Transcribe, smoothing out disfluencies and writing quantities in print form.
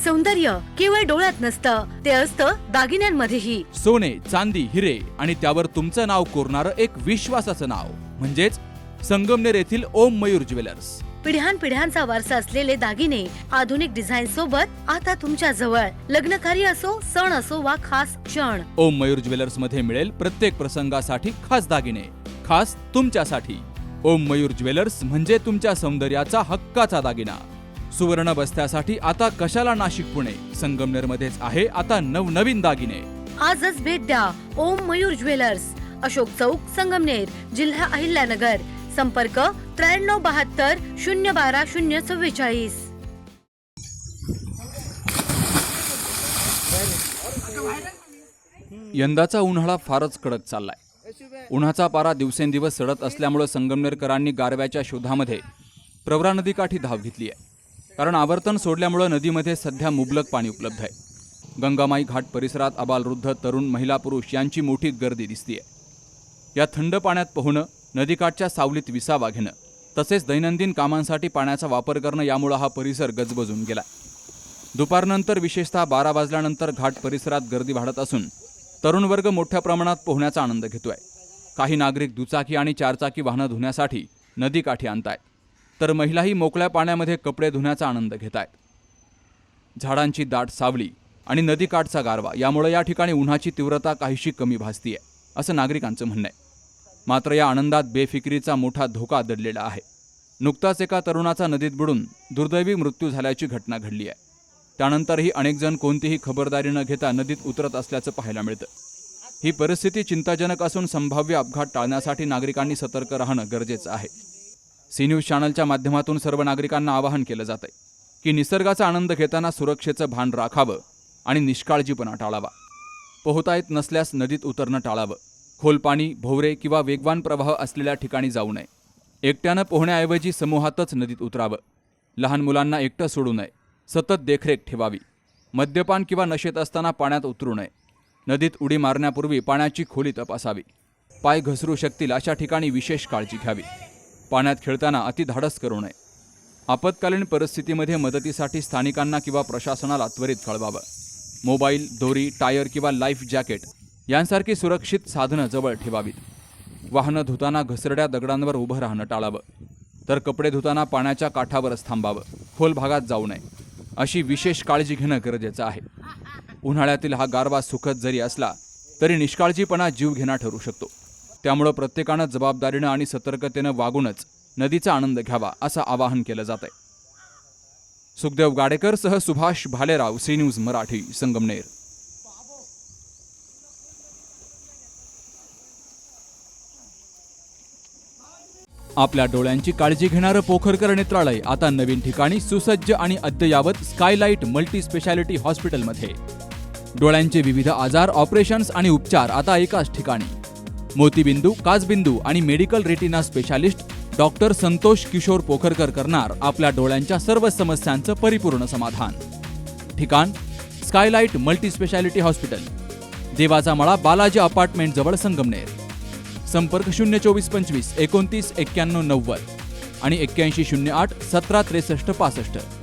सौंदर्य केवळ डोळ्यात नसतं, ते असतं दागिन्यांमध्येही. सोने, चांदी, हिरे आणि त्यावर तुमचं नाव कोरणारं एक विश्वासाचं नाव म्हणजेच संगमनेर येथील ओम मयूर ज्वेलर्स. पिढ्यानपिढ्यांचा वारसा असलेले दागिने आधुनिक डिझाईन सोबत आता तुमच्या जवळ. लग्नकार्य असो, सण असो वा खास क्षण, ओम मयूर ज्वेलर्स मध्ये मिळेल प्रत्येक प्रसंगासाठी खास दागिने, खास तुमच्यासाठी. ओम मयूर ज्वेलर्स म्हणजे तुमच्या सौंदर्याचा हक्काचा दागिना. सुवर्ण बस्त्यासाठी आता कशाला नाशिक पुणे, संगमनेर मध्येच आहे आता नवनवीन दागिने. आजच भेट द्या ओम मयूर ज्वेलर्स, अशोक चौक, संगमनेर, जिल्हा अहिल्यानगर. संपर्क 9372 012 044. यंदाचा उन्हाळा फारच कडक चाललाय. उन्हाचा पारा दिवसेंदिवस सडत असल्यामुळे संगमनेरकरांनी गारव्याच्या शोधामध्ये प्रवरा नदीकाठी धाव घेतली आहे. कारण आवर्तन सोडल्यामुळे नदीमध्ये सध्या मुबलक पाणी उपलब्ध आहे. गंगामाई घाट परिसरात आबालवृद्ध, तरुण, महिला, पुरुष यांची मोठी गर्दी दिसतीये. या थंड पाण्यात पोहणं, नदीकाठच्या सावलीत विसावा घेणं तसेच दैनंदिन कामांसाठी पाण्याचा वापर करणं यामुळे हा परिसर गजबजून गेला. दुपारनंतर विशेषतः 12 वाजल्यानंतर घाट परिसरात गर्दी वाढत असून तरुण वर्ग मोठ्या प्रमाणात पोहण्याचा आनंद घेतोय. काही नागरिक दुचाकी आणि चारचाकी वाहनं धुण्यासाठी नदीकाठी आणतायत, तर महिलाही मोकळ्या पाण्यामध्ये कपडे धुण्याचा आनंद घेतायत. झाडांची दाट सावली आणि नदीकाठचा गारवा यामुळे या ठिकाणी उन्हाची तीव्रता काहीशी कमी भासतीये असं नागरिकांचं म्हणणं आहे. मात्र या आनंदात बेफिकिरीचा मोठा धोका दडलेला आहे. नुकताच एका तरुणाचा नदीत बुडून दुर्दैवी मृत्यू झाल्याची घटना घडली आहे. त्यानंतरही अनेक जण कोणतीही खबरदारी न घेता नदीत उतरत असल्याचं पाहायला मिळतं. ही परिस्थिती चिंताजनक असून संभाव्य अपघात टाळण्यासाठी नागरिकांनी सतर्क राहणं गरजेचं आहे. सी न्यूज चॅनलच्या माध्यमातून सर्व नागरिकांना आवाहन केलं जातंय की निसर्गाचा आनंद घेताना सुरक्षेचं भान राखावं आणि निष्काळजीपणा टाळावा. पोहता येत नसल्यास नदीत उतरणं टाळावं. खोल पाणी, भोवरे किंवा वेगवान प्रवाह असलेल्या ठिकाणी जाऊ नये. एकट्यानं पोहण्याऐवजी समूहातच नदीत उतरावं. लहान मुलांना एकटं सोडू नये. सतत देखरेख ठेवावी. मद्यपान किंवा नशेत असताना पाण्यात उतरू नये. नदीत उडी मारण्यापूर्वी पाण्याची खोली तपासावी. पाय घसरू शकतील अशा ठिकाणी विशेष काळजी घ्यावी. पाण्यात खेळताना अतिधाडस करू नये. आपत्कालीन परिस्थितीमध्ये मदतीसाठी स्थानिकांना किंवा प्रशासनाला त्वरित कळवावं. मोबाईल, दोरी, टायर किंवा लाईफ जॅकेट यांसारखी सुरक्षित साधनं जवळ ठेवावीत. वाहनं धुताना घसरड्या दगडांवर उभं राहणं टाळावं. तर कपडे धुताना पाण्याच्या काठावरच थांबावं. खोल भागात जाऊ नये. अशी विशेष काळजी घेणं गरजेचं आहे. उन्हाळ्यातील हा गारवा सुखद जरी असला तरी निष्काळजीपणा जीव घेणा ठरू शकतो. त्यामुळे प्रत्येकानं जबाबदारीनं आणि सतर्कतेनं वागूनच नदीचा आनंद घ्यावा असं आवाहन केलं जातंय. सुखदेव गाडेकर सह सुभाष भालेराव, सी न्यूज मराठी, संगमनेर. आपल्या डोळ्यांची काळजी घेणारं पोखरकर नेत्रालय आता नवीन ठिकाणी सुसज्ज आणि अद्ययावत स्कायलाइट मल्टी स्पेशालिटी हॉस्पिटलमध्ये. डोळ्यांचे विविध आजार, ऑपरेशन्स आणि उपचार आता एकाच ठिकाणी. मोतीबिंदू, काचबिंदू आणि medical retina specialist doctor Santosh Kishor Pokharkar करणार आपल्या डोळ्यांच्या सर्व समस्यांचं परिपूर्ण समाधान. ठिकाण स्कायलाइट मल्टी स्पेशालिटी हॉस्पिटल, देवाचा मळा, बालाजी अपार्टमेंट जवळ, संगमनेर. संपर्क 02425 29 91 90 आणि 8108 17 63 65.